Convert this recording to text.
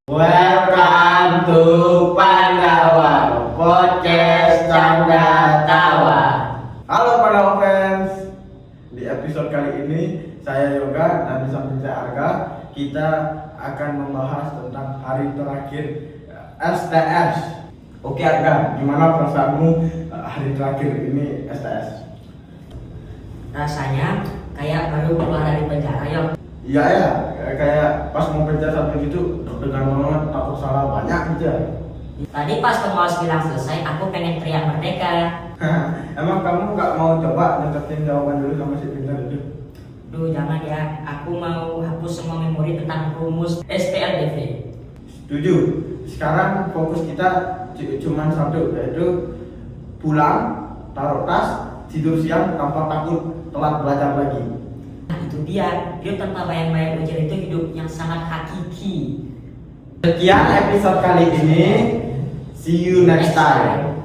Welcome to Pandawa Podcast Canda Tawa. Halo Pandawa fans. Di episode kali ini saya Yoga dan di samping saya Arga. Kita akan membahas tentang hari terakhir STS. Oke Arga, gimana perasaanmu hari terakhir ini STS? Rasanya kayak baru keluar dari penjara ya. Iya ya, kayak pas mau kerja sampai gitu deg-degan banget, takut salah banyak gitu ya. Tadi pas pengawas bilang selesai, aku pengen teriak merdeka. Emang kamu nggak mau coba nyetetin jawaban dulu sama si pintar itu? Duh jangan ya, aku mau hapus semua memori tentang rumus SPLDV. Setuju. Sekarang fokus kita cuma satu, yaitu pulang, taruh tas, tidur siang tanpa takut telat belajar lagi. Nah itu dia, hidup tanpa bayang-bayang ujian itu hidup yang sangat hakiki. Sekian episode kali ini. See you next time.